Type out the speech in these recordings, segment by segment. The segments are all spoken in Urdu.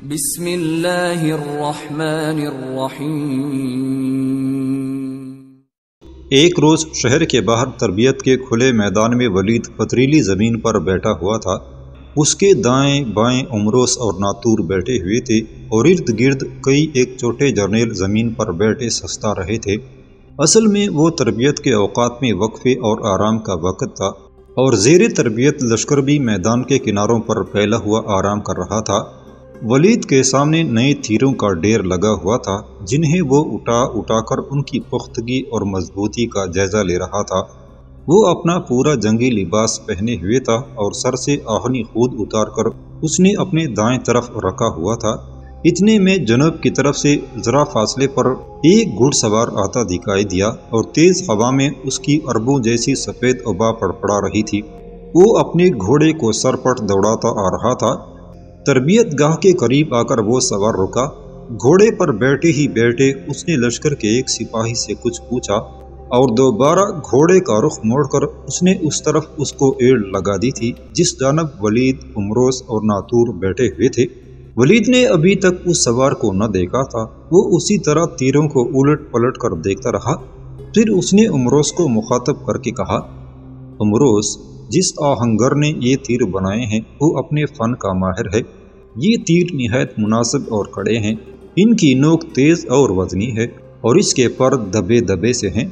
بسم اللہ الرحمن الرحیم۔ ایک روز شہر کے باہر تربیت کے کھلے میدان میں ولید پتریلی زمین پر بیٹھا ہوا تھا۔ اس کے دائیں بائیں عمروس اور ناطور بیٹھے ہوئے تھے اور ارد گرد کئی ایک چھوٹے جرنیل زمین پر بیٹھے سستا رہے تھے۔ اصل میں وہ تربیت کے اوقات میں وقفے اور آرام کا وقت تھا، اور زیر تربیت لشکر بھی میدان کے کناروں پر پھیلا ہوا آرام کر رہا تھا۔ ولید کے سامنے نئے تیروں کا ڈھیر لگا ہوا تھا، جنہیں وہ اٹھا اٹھا کر ان کی پختگی اور مضبوطی کا جائزہ لے رہا تھا۔ وہ اپنا پورا جنگی لباس پہنے ہوئے تھا اور سر سے آہنی خود اتار کر اس نے اپنے دائیں طرف رکھا ہوا تھا۔ اتنے میں جنوب کی طرف سے ذرا فاصلے پر ایک گھڑ سوار آتا دکھائی دیا اور تیز ہوا میں اس کی اربوں جیسی سفید ابا پڑپڑا رہی تھی۔ وہ اپنے گھوڑے کو سر پٹ دوڑاتا آ رہا تھا۔ تربیت گاہ کے قریب آ کر وہ سوار رکا۔ گھوڑے پر بیٹھے ہی بیٹھے اس نے لشکر کے ایک سپاہی سے کچھ پوچھا اور دوبارہ گھوڑے کا رخ موڑ کر اس نے اس طرف اس کو ایڑ لگا دی تھی جس جانب ولید، عمروس اور ناطور بیٹھے ہوئے تھے۔ ولید نے ابھی تک اس سوار کو نہ دیکھا تھا۔ وہ اسی طرح تیروں کو الٹ پلٹ کر دیکھتا رہا۔ پھر اس نے عمروس کو مخاطب کر کے کہا، عمروس، جس آہنگر نے یہ تیر بنائے ہیں وہ اپنے فن کا ماہر ہے۔ یہ تیر نہایت مناسب اور کڑے ہیں، ان کی نوک تیز اور وزنی ہے اور اس کے پر دبے دبے سے ہیں۔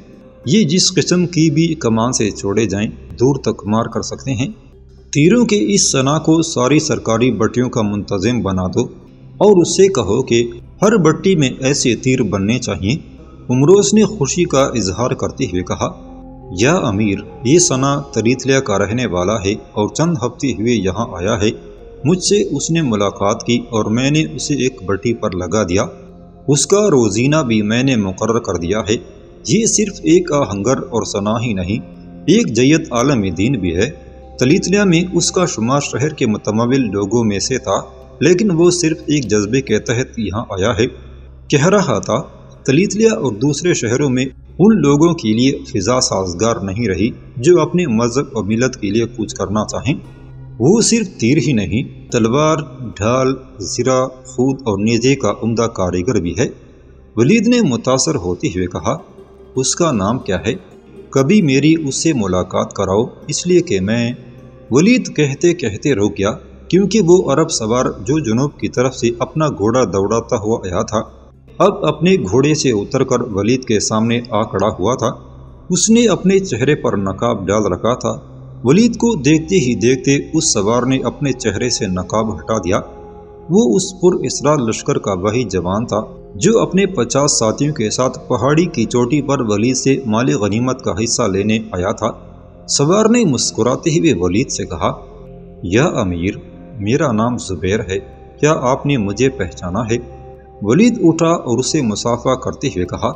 یہ جس قسم کی بھی کمان سے چھوڑے جائیں دور تک مار کر سکتے ہیں۔ تیروں کے اس صنع کو ساری سرکاری بٹیوں کا منتظم بنا دو اور اس سے کہو کہ ہر بٹی میں ایسے تیر بننے چاہیے۔ عمروس نے خوشی کا اظہار کرتے ہوئے کہا، یا امیر، یہ صنع تلیتلیا کا رہنے والا ہے اور چند ہفتے ہوئے یہاں آیا ہے۔ مجھ سے اس نے ملاقات کی اور میں نے اسے ایک بٹی پر لگا دیا۔ اس کا روزینہ بھی میں نے مقرر کر دیا ہے۔ یہ صرف ایک آہنگر اور صنع ہی نہیں، ایک جیت عالم دین بھی ہے۔ تلیتلیا میں اس کا شمار شہر کے متمول لوگوں میں سے تھا، لیکن وہ صرف ایک جذبے کے تحت یہاں آیا ہے۔ کہہ رہا تھا، تلیتلیا اور دوسرے شہروں میں ان لوگوں کے لیے فضا سازگار نہیں رہی جو اپنے مذہب و ملت کے لیے کچھ کرنا چاہیں۔ وہ صرف تیر ہی نہیں، تلوار، ڈھال، زرہ، خود اور نیزے کا عمدہ کاریگر بھی ہے۔ ولید نے متاثر ہوتے ہوئے کہا، اس کا نام کیا ہے؟ کبھی میری اس سے ملاقات کراؤ، اس لیے کہ میں… ولید کہتے کہتے رک گیا، کیونکہ وہ عرب سوار جو جنوب کی طرف سے اپنا گھوڑا دوڑاتا ہوا آیا تھا اب اپنے گھوڑے سے اتر کر ولید کے سامنے آ کھڑا ہوا تھا۔ اس نے اپنے چہرے پر نقاب ڈال رکھا تھا۔ ولید کو دیکھتے ہی دیکھتے اس سوار نے اپنے چہرے سے نقاب ہٹا دیا۔ وہ اس پر اسرار لشکر کا وہی جوان تھا جو اپنے 50 ساتھیوں کے ساتھ پہاڑی کی چوٹی پر ولید سے مال غنیمت کا حصہ لینے آیا تھا۔ سوار نے مسکراتے ہوئے ولید سے کہا، یا امیر، میرا نام زبیر ہے، کیا آپ نے مجھے پہچانا ہے؟ ولید اٹھا اور اسے مصافحہ کرتے ہوئے کہا،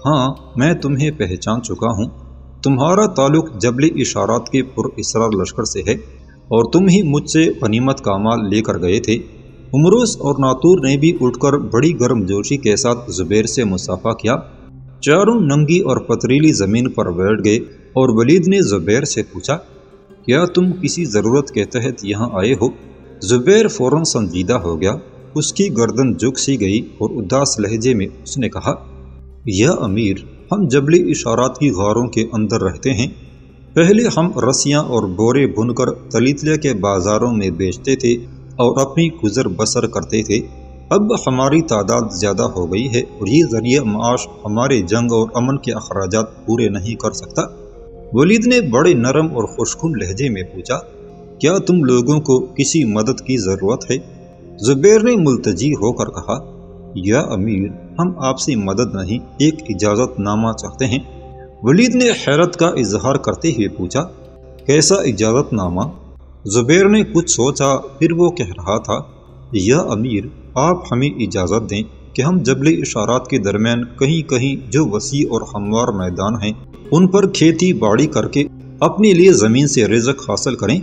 ہاں، میں تمہیں پہچان چکا ہوں۔ تمہارا تعلق جبل اشارات کے پر اسرار لشکر سے ہے اور تم ہی مجھ سے غنیمت کا مال لے کر گئے تھے۔ عمروس اور ناطور نے بھی اٹھ کر بڑی گرم جوشی کے ساتھ زبیر سے مصافحہ کیا۔ چاروں ننگی اور پتریلی زمین پر بیٹھ گئے اور ولید نے زبیر سے پوچھا، کیا تم کسی ضرورت کے تحت یہاں آئے ہو؟ زبیر فوراً سنجیدہ ہو گیا۔ اس کی گردن جھک سی گئی اور اداس لہجے میں اس نے کہا، یا امیر، ہم جبل اشارات کی غاروں کے اندر رہتے ہیں۔ پہلے ہم رسیاں اور بورے بن کر تلیتلیا کے بازاروں میں بیچتے تھے اور اپنی گزر بسر کرتے تھے۔ اب ہماری تعداد زیادہ ہو گئی ہے اور یہ ذریعہ معاش ہمارے جنگ اور امن کے اخراجات پورے نہیں کر سکتا۔ ولید نے بڑے نرم اور خوشگوار لہجے میں پوچھا، کیا تم لوگوں کو کسی مدد کی ضرورت ہے؟ زبیر نے ملتجی ہو کر کہا، یا امیر، ہم آپ سے مدد نہیں، ایک اجازت نامہ چاہتے ہیں۔ ولید نے حیرت کا اظہار کرتے ہوئے پوچھا، کیسا اجازت نامہ؟ زبیر نے کچھ سوچا، پھر وہ کہہ رہا تھا، یا امیر، آپ ہمیں اجازت دیں کہ ہم جبل اشارات کے درمیان کہیں کہیں جو وسیع اور ہموار میدان ہیں ان پر کھیتی باڑی کر کے اپنے لیے زمین سے رزق حاصل کریں۔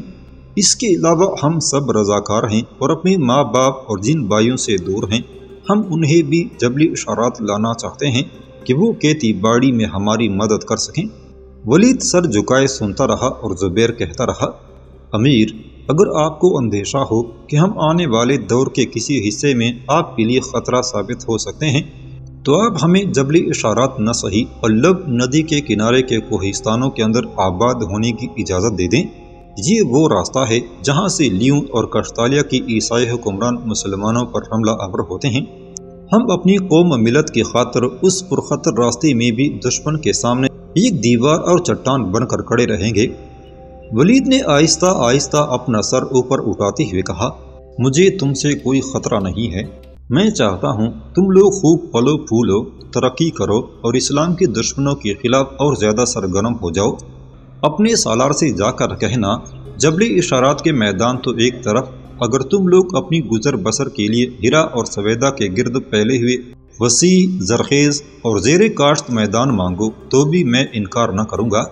اس کے علاوہ ہم سب رضاکار ہیں اور اپنے ماں باپ اور جن بھائیوں سے دور ہیں، ہم انہیں بھی جبل اشارات لانا چاہتے ہیں کہ وہ کھیتی باڑی میں ہماری مدد کر سکیں۔ ولید سر جھکائے سنتا رہا اور زبیر کہتا رہا، امیر، اگر آپ کو اندیشہ ہو کہ ہم آنے والے دور کے کسی حصے میں آپ کے لیے خطرہ ثابت ہو سکتے ہیں تو آپ ہمیں جبل اشارات نہ صحیح اور لب ندی کے کنارے کے کوہستانوں کے اندر آباد ہونے کی اجازت دے دیں۔ یہ وہ راستہ ہے جہاں سے لیوں اور کشتالیہ کی عیسائی حکمران مسلمانوں پر حملہ آور ہوتے ہیں۔ ہم اپنی قوم و ملت کی خاطر اس پرخطر راستے میں بھی دشمن کے سامنے ایک دیوار اور چٹان بن کر کھڑے رہیں گے۔ ولید نے آہستہ آہستہ اپنا سر اوپر اٹھاتے ہوئے کہا، مجھے تم سے کوئی خطرہ نہیں ہے۔ میں چاہتا ہوں تم لوگ خوب پھلو پھولو، ترقی کرو اور اسلام کے دشمنوں کے خلاف اور زیادہ سرگرم ہو جاؤ۔ اپنے سالار سے جا کر کہنا، جبل اشارات کے میدان تو ایک طرف، اگر تم لوگ اپنی گزر بسر کے لیے ہرا اور سویدہ کے گرد پھیلے ہوئے وسیع زرخیز اور زیر کاشت میدان مانگو تو بھی میں انکار نہ کروں گا۔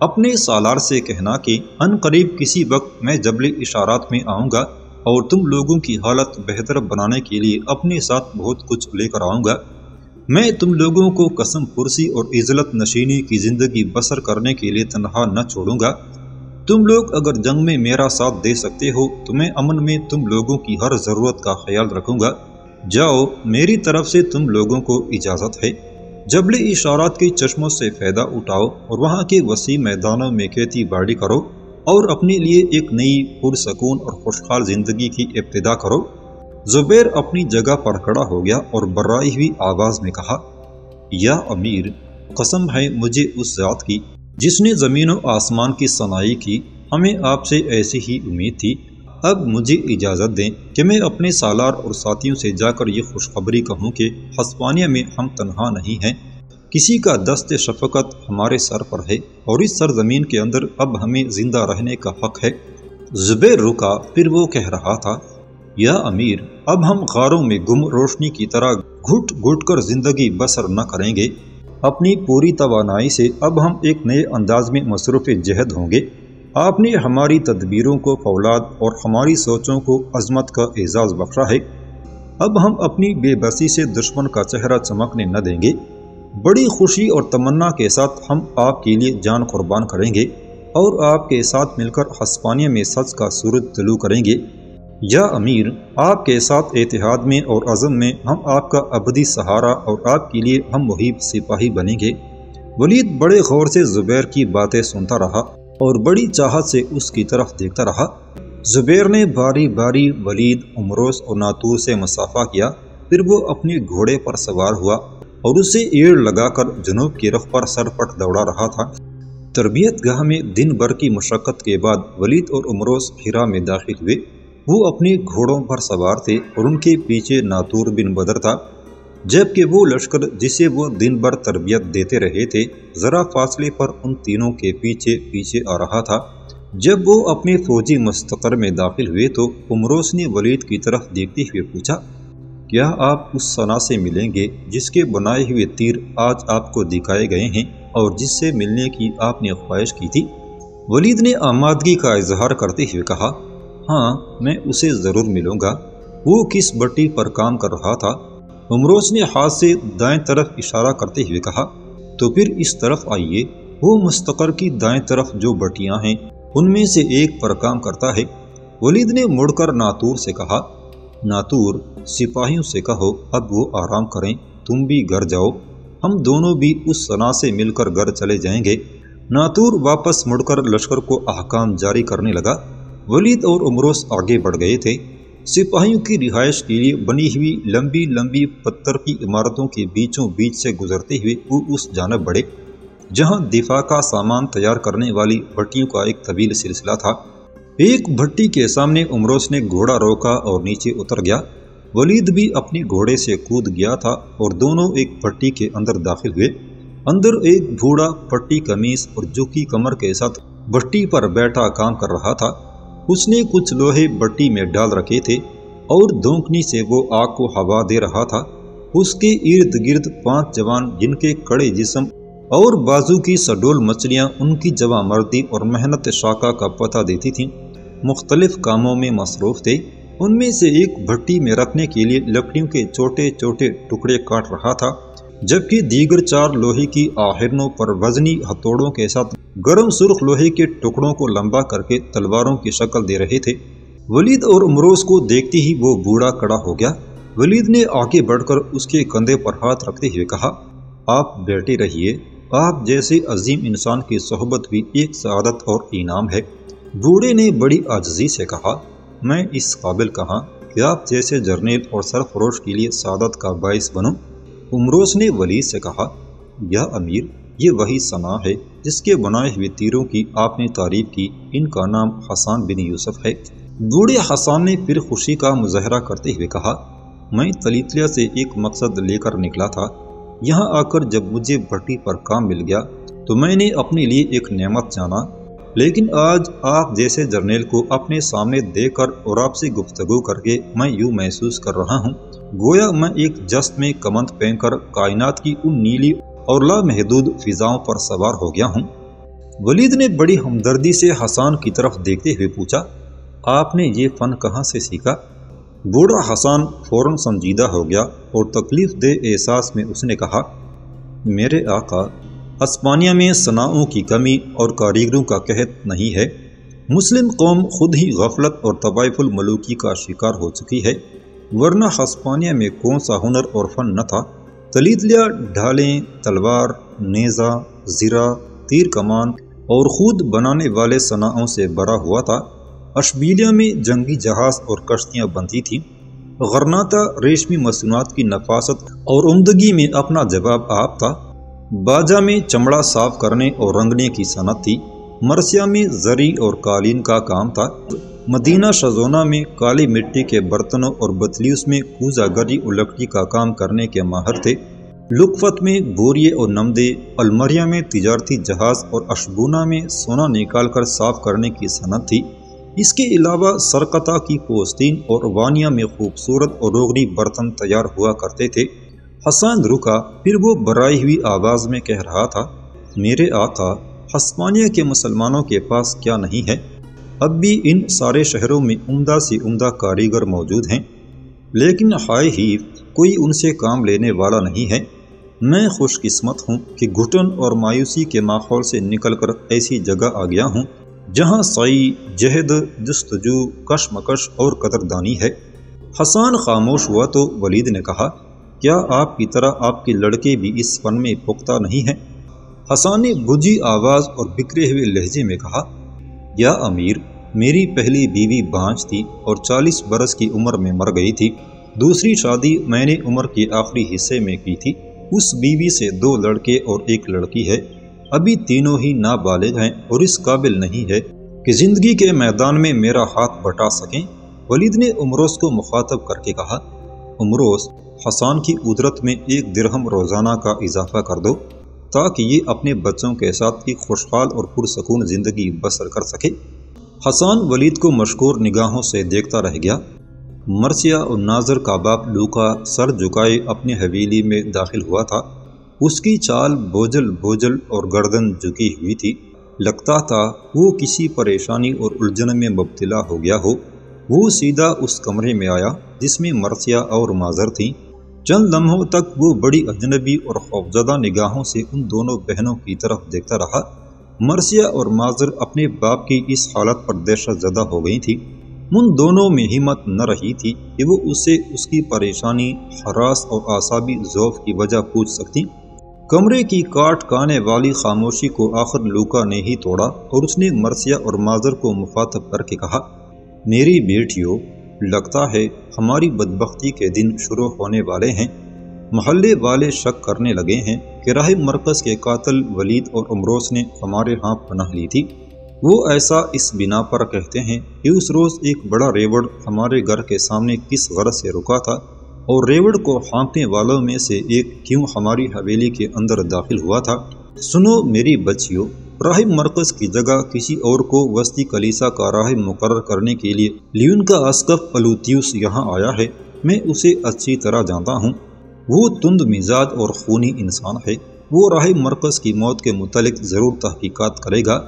اپنے سالار سے کہنا کہ ان قریب کسی وقت میں جبل اشارات میں آؤں گا اور تم لوگوں کی حالت بہتر بنانے کے لیے اپنے ساتھ بہت کچھ لے کر آؤں گا۔ میں تم لوگوں کو قسم پرسی اور عزلت نشینی کی زندگی بسر کرنے کے لیے تنہا نہ چھوڑوں گا۔ تم لوگ اگر جنگ میں میرا ساتھ دے سکتے ہو تو میں امن میں تم لوگوں کی ہر ضرورت کا خیال رکھوں گا۔ جاؤ، میری طرف سے تم لوگوں کو اجازت ہے۔ جبل اشارات کے چشموں سے فائدہ اٹھاؤ اور وہاں کے وسیع میدانوں میں کھیتی باڑی کرو اور اپنے لیے ایک نئی پرسکون اور خوشحال زندگی کی ابتدا کرو۔ زبیر اپنی جگہ پر کھڑا ہو گیا اور بررائی ہوئی آواز میں کہا، یا امیر، قسم ہے مجھے اس ذات کی جس نے زمین و آسمان کی صنائی کی، ہمیں آپ سے ایسی ہی امید تھی۔ اب مجھے اجازت دیں کہ میں اپنے سالار اور ساتھیوں سے جا کر یہ خوشخبری کہوں کہ ہسپانیہ میں ہم تنہا نہیں ہیں، کسی کا دست شفقت ہمارے سر پر ہے اور اس سرزمین کے اندر اب ہمیں زندہ رہنے کا حق ہے۔ زبیر رکا، پھر وہ کہہ رہا تھا، یا امیر، اب ہم غاروں میں گم روشنی کی طرح گھٹ گھٹ کر زندگی بسر نہ کریں گے۔ اپنی پوری توانائی سے اب ہم ایک نئے انداز میں مصروف جہد ہوں گے۔ آپ نے ہماری تدبیروں کو فولاد اور ہماری سوچوں کو عظمت کا اعزاز بخشا ہے۔ اب ہم اپنی بے بسی سے دشمن کا چہرہ چمکنے نہ دیں گے۔ بڑی خوشی اور تمنا کے ساتھ ہم آپ کے لیے جان قربان کریں گے اور آپ کے ساتھ مل کر ہسپانیہ میں سچ کا سورج طلوع کریں گے۔ یا امیر، آپ کے ساتھ اتحاد میں اور عزم میں ہم آپ کا ابدی سہارا اور آپ کے لیے ہم محب سپاہی بنیں گے۔ ولید بڑے غور سے زبیر کی باتیں سنتا رہا اور بڑی چاہت سے اس کی طرف دیکھتا رہا۔ زبیر نے باری باری ولید، عمروس اور ناتور سے مصافحہ کیا، پھر وہ اپنے گھوڑے پر سوار ہوا اور اسے ایڑ لگا کر جنوب کی رخ پر سرپٹ دوڑا رہا تھا۔ تربیت گاہ میں دن بھر کی مشقت کے بعد ولید اور عمروس ہرا میں داخل ہوئے۔ وہ اپنے گھوڑوں پر سوار تھے اور ان کے پیچھے ناتور بن بدر تھا، جبکہ وہ لشکر جسے وہ دن بھر تربیت دیتے رہے تھے ذرا فاصلے پر ان تینوں کے پیچھے پیچھے آ رہا تھا۔ جب وہ اپنے فوجی مستقر میں داخل ہوئے تو عمروس نے ولید کی طرف دیکھتے ہوئے پوچھا، کیا آپ اس ثنا سے ملیں گے جس کے بنائے ہوئے تیر آج آپ کو دکھائے گئے ہیں اور جس سے ملنے کی آپ نے خواہش کی تھی؟ ولید نے آمادگی کا اظہار کرتے ہوئے کہا، ہاں، میں اسے ضرور ملوں گا۔ وہ کس بٹی پر کام کر رہا تھا؟ عمروس نے ہاتھ سے دائیں طرف اشارہ کرتے ہوئے کہا، تو پھر اس طرف آئیے، وہ مستقر کی دائیں طرف جو بٹیاں ہیں ان میں سے ایک پر کام کرتا ہے۔ ولید نے مڑ کر ناتور سے کہا، ناتور، سپاہیوں سے کہو اب وہ آرام کریں، تم بھی گھر جاؤ، ہم دونوں بھی اس ثنا سے مل کر گھر چلے جائیں گے۔ ناتور واپس مڑ کر لشکر کو احکام جاری کرنے لگا۔ ولید اور عمروس آگے بڑھ گئے تھے۔ سپاہیوں کی رہائش کے لیے بنی ہوئی لمبی لمبی پتھر کی عمارتوں کے بیچوں بیچ سے گزرتے ہوئے وہ اس جانب بڑھے جہاں دفاع کا سامان تیار کرنے والی بھٹیوں کا ایک طویل سلسلہ تھا۔ ایک بھٹی کے سامنے عمروس نے گھوڑا روکا اور نیچے اتر گیا۔ ولید بھی اپنے گھوڑے سے کود گیا تھا اور دونوں ایک بھٹی کے اندر داخل ہوئے۔ اندر ایک بوڑھا پھٹی قمیص اور جھکی کمر کے ساتھ بھٹی پر بیٹھا کام کر رہا تھا۔ اس نے کچھ لوہے بٹی میں ڈال رکھے تھے اور دونکنی سے وہ آگ کو ہوا دے رہا تھا۔ اس کے ارد گرد 5 جوان جن کے کڑے جسم اور بازو کی سڈول مچھلیاں ان کی جواں مردی اور محنت شاقہ کا پتہ دیتی تھیں، مختلف کاموں میں مصروف تھے۔ ان میں سے ایک بھٹی میں رکھنے کے لیے لکڑیوں کے چھوٹے چھوٹے ٹکڑے کاٹ رہا تھا۔ جبکہ دیگر 4 لوہے کی آہرنوں پر وزنی ہتھوڑوں کے ساتھ گرم سرخ لوہے کے ٹکڑوں کو لمبا کر کے تلواروں کی شکل دے رہے تھے۔ ولید اور امروز کو دیکھتے ہی وہ بوڑھا کھڑا ہو گیا۔ ولید نے آگے بڑھ کر اس کے کندھے پر ہاتھ رکھتے ہوئے کہا، آپ بیٹھے رہیے، آپ جیسے عظیم انسان کی صحبت بھی ایک سعادت اور انعام ہے۔ بوڑھے نے بڑی عاجزی سے کہا، میں اس قابل کہاں کہ آپ جیسے جرنیل اور سرفروش کے لیے سعادت کا باعث بنوں۔ امروز نے ولید سے کہا، یا امیر، یہ وہی صنع ہے جس کے بنائے ہوئے تیروں کی آپ نے تعریف کی، ان کا نام حسان بن یوسف ہے۔ بوڑھے حسان نے پھر خوشی کا مظاہرہ کرتے ہوئے کہا، میں تلیتلیا سے ایک مقصد لے کر نکلا تھا۔ یہاں آ کر جب مجھے بھٹی پر کام مل گیا تو میں نے اپنے لیے ایک نعمت جانا، لیکن آج آپ جیسے جرنیل کو اپنے سامنے دیکھ کر اور آپ سے گفتگو کر کے میں یوں محسوس کر رہا ہوں گویا میں ایک جست میں کمند پہن کر کائنات کی ان نیلی اور لامحدود فضاؤں پر سوار ہو گیا ہوں۔ ولید نے بڑی ہمدردی سے حسان کی طرف دیکھتے ہوئے پوچھا، آپ نے یہ فن کہاں سے سیکھا؟ بوڑھا حسان فوراً سنجیدہ ہو گیا اور تکلیف دہ احساس میں اس نے کہا، میرے آقا، اسپانیہ میں صناعوں کی کمی اور کاریگروں کا قحط نہیں ہے۔ مسلم قوم خود ہی غفلت اور طوائف الملوکی کا شکار ہو چکی ہے، ورنہ ہسپانیہ میں کون سا ہنر اور فن نہ تھا۔ تلیتلیا ڈھالیں، تلوار، نیزہ، زرہ، تیر کمان اور خود بنانے والے صناعوں سے بھرا ہوا تھا۔ اشبیلیہ میں جنگی جہاز اور کشتیاں بنتی تھیں۔ غرناطہ ریشمی مصنوعات کی نفاست اور عمدگی میں اپنا جواب آپ تھا۔ باجا میں چمڑا صاف کرنے اور رنگنے کی صنعت تھی۔ مرسیا میں زری اور قالین کا کام تھا۔ مدینہ شزونہ میں کالی مٹی کے برتنوں اور بطلیوس میں کوزہ گری اور لکڑی کا کام کرنے کے ماہر تھے۔ لکفت میں بوریے اور نمدے، المریا میں تجارتی جہاز اور اشبونہ میں سونا نکال کر صاف کرنے کی صنعت تھی۔ اس کے علاوہ سرقطہ کی پوستین اور وانیا میں خوبصورت اور روغنی برتن تیار ہوا کرتے تھے۔ حسان رکا، پھر وہ برائی ہوئی آواز میں کہہ رہا تھا، میرے آقا، ہسپانیہ کے مسلمانوں کے پاس کیا نہیں ہے؟ اب بھی ان سارے شہروں میں عمدہ سے عمدہ کاریگر موجود ہیں، لیکن ہائے ہی کوئی ان سے کام لینے والا نہیں ہے۔ میں خوش قسمت ہوں کہ گھٹن اور مایوسی کے ماحول سے نکل کر ایسی جگہ آ گیا ہوں جہاں سعی، جہد، جستجو، کشمکش اور قدردانی ہے۔ حسان خاموش ہوا تو ولید نے کہا، کیا آپ کی طرح آپ کے لڑکے بھی اس فن میں پختہ نہیں ہیں؟ حسان نے بجھی آواز اور بکھرے ہوئے لہجے میں کہا، یا امیر، میری پہلی بیوی بانجھ تھی اور 40 برس کی عمر میں مر گئی تھی۔ دوسری شادی میں نے عمر کے آخری حصے میں کی تھی۔ اس بیوی سے 2 لڑکے اور 1 لڑکی ہے۔ ابھی تینوں ہی نابالغ ہیں اور اس قابل نہیں ہے کہ زندگی کے میدان میں میرا ہاتھ بٹا سکیں۔ ولید نے امروز کو مخاطب کر کے کہا، امروز، حسان کی اجرت میں 1 درہم روزانہ کا اضافہ کر دو تاکہ یہ اپنے بچوں کے ساتھ ایک خوشحال اور پرسکون زندگی بسر کر سکے۔ حسان ولید کو مشکور نگاہوں سے دیکھتا رہ گیا۔ مرثیہ اور ناظر کا باپ لوکا سر جھکائے اپنی حویلی میں داخل ہوا تھا۔ اس کی چال بوجھل بوجھل اور گردن جھکی ہوئی تھی۔ لگتا تھا وہ کسی پریشانی اور الجھن میں مبتلا ہو گیا ہو۔ وہ سیدھا اس کمرے میں آیا جس میں مرثیہ اور ماظر تھیں۔ چند لمحوں تک وہ بڑی اجنبی اور خوفزدہ نگاہوں سے ان دونوں بہنوں کی طرف دیکھتا رہا۔ مرثیہ اور ماظر اپنے باپ کی اس حالت پر دہشت زدہ ہو گئی تھی۔ ان دونوں میں ہمت نہ رہی تھی کہ وہ اسے اس کی پریشانی، ہراس اور اعصابی ضعف کی وجہ پوچھ سکتی۔ کمرے کی کاٹ کانے والی خاموشی کو آخر لوکا نے ہی توڑا اور اس نے مرثیہ اور ماظر کو مخاطب کر کے کہا، میری بیٹیوں، لگتا ہے ہماری بدبختی کے دن شروع ہونے والے ہیں۔ محلے والے شک کرنے لگے ہیں کہ راہب مرکز کے قاتل ولید اور امروز نے ہمارے ہاں پناہ لی تھی۔ وہ ایسا اس بنا پر کہتے ہیں کہ اس روز ایک بڑا ریوڑ ہمارے گھر کے سامنے کس غرض سے رکا تھا اور ریوڑ کو ہانکنے والوں میں سے ایک کیوں ہماری حویلی کے اندر داخل ہوا تھا۔ سنو میری بچیوں، راہب مرکز کی جگہ کسی اور کو وسطی کلیسا کا راہب مقرر کرنے کے لیے لیون کا اسقف الوتیوس یہاں آیا ہے۔ میں اسے اچھی طرح جانتا ہوں۔ وہ تند مزاج اور خونی انسان ہے۔ وہ راہب مرکز کی موت کے متعلق ضرور تحقیقات کرے گا۔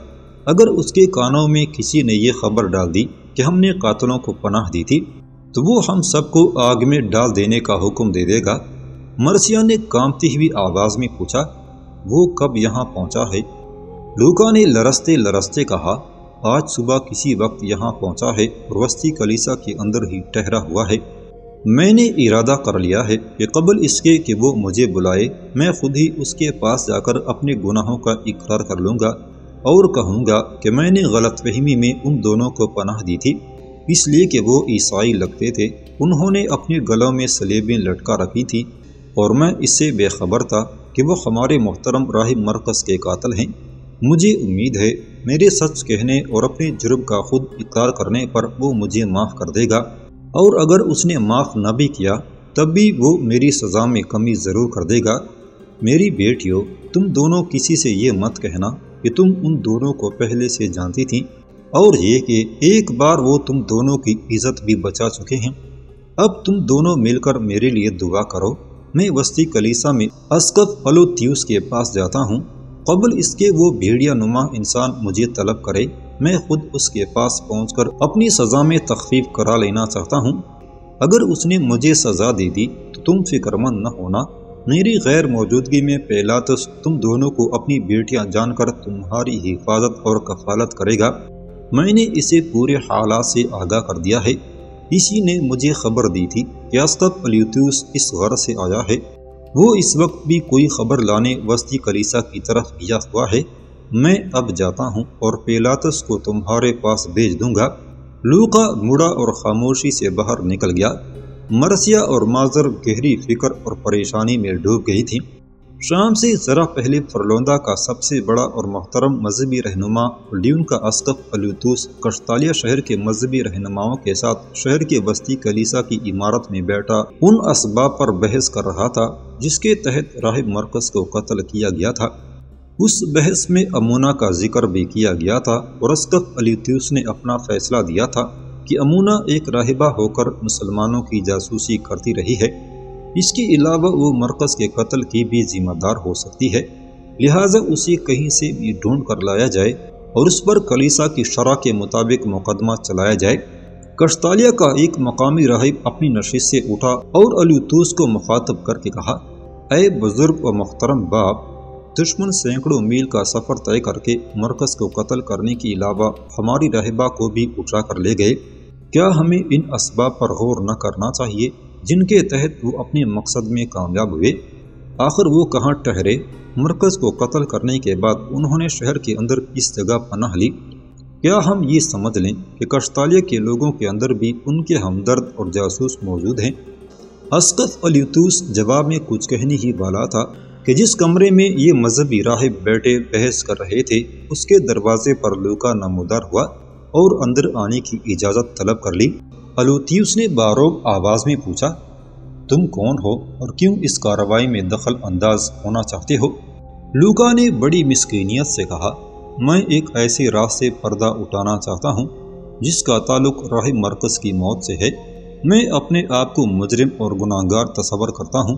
اگر اس کے کانوں میں کسی نے یہ خبر ڈال دی کہ ہم نے قاتلوں کو پناہ دی تھی تو وہ ہم سب کو آگ میں ڈال دینے کا حکم دے دے گا۔ مرثیہ نے کانپتی ہوئی آواز میں پوچھا، وہ کب یہاں پہنچا ہے؟ لوکا نے لرزتے لرزتے کہا، آج صبح کسی وقت یہاں پہنچا ہے اور وسطی کلیسا کے اندر ہی ٹھہرا ہوا ہے۔ میں نے ارادہ کر لیا ہے کہ قبل اس کے کہ وہ مجھے بلائے میں خود ہی اس کے پاس جا کر اپنے گناہوں کا اقرار کر لوں گا اور کہوں گا کہ میں نے غلط فہمی میں ان دونوں کو پناہ دی تھی، اس لیے کہ وہ عیسائی لگتے تھے۔ انہوں نے اپنے گلوں میں صلیبیں لٹکا رکھی تھی اور میں اس سے بے خبر تھا کہ وہ ہمارے محترم راہب مرقس کے قاتل ہیں۔ مجھے امید ہے میرے سچ کہنے اور اپنے جرم کا خود اقرار کرنے پر وہ مجھے معاف کر دے گا، اور اگر اس نے معاف نہ بھی کیا تب بھی وہ میری سزا میں کمی ضرور کر دے گا۔ میری بیٹیوں، تم دونوں کسی سے یہ مت کہنا کہ تم ان دونوں کو پہلے سے جانتی تھیں، اور یہ کہ ایک بار وہ تم دونوں کی عزت بھی بچا چکے ہیں۔ اب تم دونوں مل کر میرے لیے دعا کرو۔ میں وسطی کلیسا میں اسقف الوتیوس کے پاس جاتا ہوں، قبل اس کے وہ بھیڑیا نما انسان مجھے طلب کرے۔ میں خود اس کے پاس پہنچ کر اپنی سزا میں تخفیف کرا لینا چاہتا ہوں۔ اگر اس نے مجھے سزا دے دی تو تم فکر مند نہ ہونا، میری غیر موجودگی میں پیلاطس تم دونوں کو اپنی بیٹیاں جان کر تمہاری حفاظت اور کفالت کرے گا۔ میں نے اسے پورے حالات سے آگاہ کر دیا ہے۔ اسی نے مجھے خبر دی تھی کہ اسقف الوتیوس اس غرض سے آیا ہے۔ وہ اس وقت بھی کوئی خبر لانے وسطی کلیسا کی طرف گیا ہوا ہے۔ میں اب جاتا ہوں اور پیلاطس کو تمہارے پاس بھیج دوں گا۔ لوکا مڑا اور خاموشی سے باہر نکل گیا۔ مرثیہ اور مازر گہری فکر اور پریشانی میں ڈوب گئی تھی۔ شام سے ذرا پہلے فرلوندا کا سب سے بڑا اور محترم مذہبی رہنما لیون کا اسقف الوتیوس قشطالیہ شہر کے مذہبی رہنماؤں کے ساتھ شہر کے وسطی کلیسا کی عمارت میں بیٹھا ان اسباب پر بحث کر رہا تھا جس کے تحت راہب مرقس کو قتل کیا گیا تھا۔ اس بحث میں امونا کا ذکر بھی کیا گیا تھا اور اسقف الوتیوس نے اپنا فیصلہ دیا تھا کہ امونا ایک راہبہ ہو کر مسلمانوں کی جاسوسی کرتی رہی ہے، اس کے علاوہ وہ مرقس کے قتل کی بھی ذمہ دار ہو سکتی ہے، لہٰذا اسے کہیں سے بھی ڈھونڈ کر لایا جائے اور اس پر کلیسا کی شرع کے مطابق مقدمہ چلایا جائے۔ قشطالیہ کا ایک مقامی راہب اپنی نشست سے اٹھا اور الوتیوس کو مخاطب کر کے کہا، اے بزرگ و محترم باپ، دشمن سینکڑوں میل کا سفر طے کر کے مرقس کو قتل کرنے کے علاوہ ہماری راہبہ کو بھی اٹھا کر لے گئے۔ کیا ہمیں ان اسباب پر غور نہ کرنا چاہیے جن کے تحت وہ اپنے مقصد میں کامیاب ہوئے؟ آخر وہ کہاں ٹھہرے؟ مرقس کو قتل کرنے کے بعد انہوں نے شہر کے اندر کس جگہ پناہ لی؟ کیا ہم یہ سمجھ لیں کہ قشطالیہ کے لوگوں کے اندر بھی ان کے ہمدرد اور جاسوس موجود ہیں؟ اسقف الوتیوس جواب میں کچھ کہنے ہی والا تھا کہ جس کمرے میں یہ مذہبی راہب بیٹھے بحث کر رہے تھے اس کے دروازے پر لوکا نمودار ہوا اور اندر آنے کی اجازت طلب کر لی۔ الوتیوس نے باروب آواز میں پوچھا، تم کون ہو اور کیوں اس کارروائی میں دخل انداز ہونا چاہتے ہو؟ لوکا نے بڑی مسکینیت سے کہا، میں ایک ایسے راز سے پردہ اٹھانا چاہتا ہوں جس کا تعلق راہب مرقس کی موت سے ہے۔ میں اپنے آپ کو مجرم اور گناہگار تصور کرتا ہوں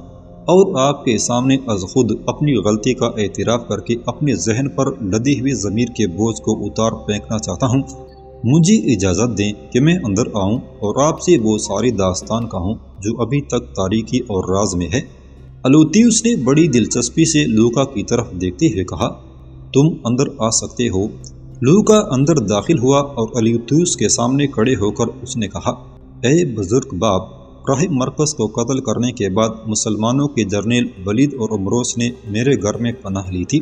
اور آپ کے سامنے از خود اپنی غلطی کا اعتراف کر کے اپنے ذہن پر لدی ہوئی ضمیر کے بوجھ کو اتار پھینکنا چاہتا ہوں۔ مجھے اجازت دیں کہ میں اندر آؤں اور آپ سے وہ ساری داستان کہوں جو ابھی تک تاریکی اور راز میں ہے۔ الوتیوس نے بڑی دلچسپی سے لوکا کی طرف دیکھتے ہوئے کہا، تم اندر آ سکتے ہو۔ لوکا اندر داخل ہوا اور الوتیوس کے سامنے کھڑے ہو کر اس نے کہا، اے بزرگ باپ، راہب مرقس کو قتل کرنے کے بعد مسلمانوں کے جرنیل ولید اور امروس نے میرے گھر میں پناہ لی تھی۔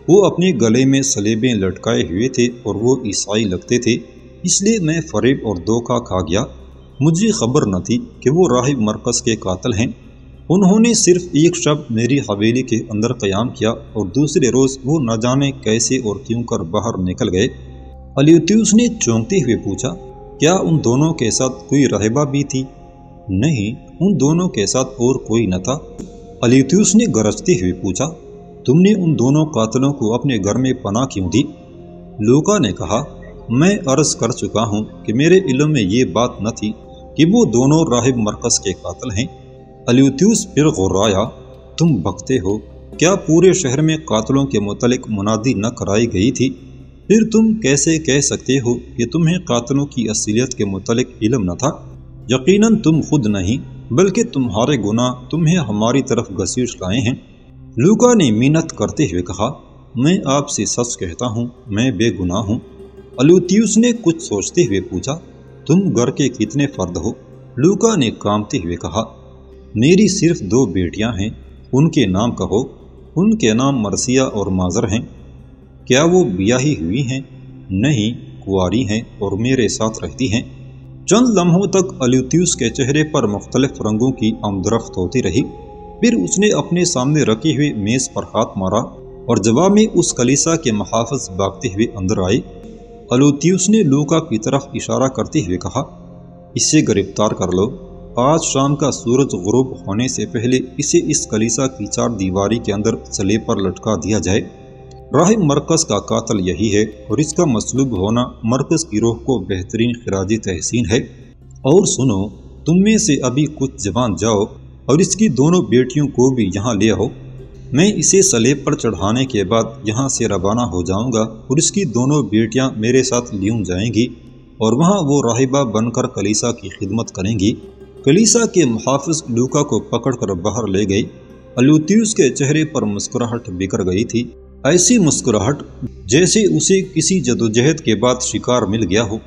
وہ اپنے گلے میں صلیبیں لٹکائے ہوئے تھے اور وہ عیسائی لگتے تھے، اس لیے میں فریب اور دھوکہ کھا گیا۔ مجھے خبر نہ تھی کہ وہ راہب مرقس کے قاتل ہیں۔ انہوں نے صرف ایک شب میری حویلی کے اندر قیام کیا اور دوسرے روز وہ نہ جانے کیسے اور کیوں کر باہر نکل گئے۔ الوتیوس نے چونکتے ہوئے پوچھا، کیا ان دونوں کے ساتھ کوئی راہبہ بھی تھی؟ نہیں، ان دونوں کے ساتھ اور کوئی نہ تھا۔ الوتیوس نے گرجتے ہوئے پوچھا، تم نے ان دونوں قاتلوں کو اپنے گھر میں پناہ کیوں دی؟ لوکا نے کہا، میں عرض کر چکا ہوں کہ میرے علم میں یہ بات نہ تھی کہ وہ دونوں راہب مرقس کے قاتل ہیں۔ الوتیوس پھر غرایا، تم بکتے ہو، کیا پورے شہر میں قاتلوں کے متعلق منادی نہ کرائی گئی تھی؟ پھر تم کیسے کہہ سکتے ہو کہ تمہیں قاتلوں کی اصلیت کے متعلق علم نہ تھا؟ یقیناً تم خود نہیں بلکہ تمہارے گناہ تمہیں ہماری طرف گھسیٹ لائے ہیں۔ لوکا نے منت کرتے ہوئے کہا، میں آپ سے سچ کہتا ہوں، میں بے گناہ ہوں۔ الوتیوس نے کچھ سوچتے ہوئے پوچھا، تم گھر کے کتنے فرد ہو؟ لوکا نے کانپتے ہوئے کہا، میری صرف 2 بیٹیاں ہیں، ان کے نام کہو۔ ان کے نام مرثیہ اور مازر ہیں۔ کیا وہ بیاہی ہوئی ہیں؟ نہیں، کنواری ہیں اور میرے ساتھ رہتی ہیں۔ چند لمحوں تک الوتیوس کے چہرے پر مختلف رنگوں کی آمدرفت ہوتی رہی، پھر اس نے اپنے سامنے رکھی ہوئی میز پر ہاتھ مارا اور جواب میں اس کلیسا کے محافظ بھاگتے ہوئے اندر آئے۔ الوتیوس نے لوکا کی طرف اشارہ کرتے ہوئے کہا، اسے گرفتار کر لو۔ آج شام کا سورج غروب ہونے سے پہلے اسے اس کلیسا کی 4 دیواری کے اندر صلیب پر لٹکا دیا جائے۔ راہب مرکز کا قاتل یہی ہے اور اس کا مصلوب ہونا مرکز کی روح کو بہترین خراج تحسین ہے۔ اور سنو، تم میں سے ابھی کچھ جوان جاؤ اور اس کی دونوں بیٹیوں کو بھی یہاں لے آؤ۔ میں اسے صلیب پر چڑھانے کے بعد یہاں سے روانہ ہو جاؤں گا اور اس کی دونوں بیٹیاں میرے ساتھ لیوں جائیں گی اور وہاں وہ راہبہ بن کر کلیسا کی خدمت کریں گی۔ کلیسا کے محافظ لوکا کو پکڑ کر باہر لے گئے۔ الوتیوس کے چہرے پر مسکراہٹ بکھر گئی تھی، ایسی مسکراہٹ جیسے اسے کسی جدوجہد کے بعد شکار مل گیا ہو۔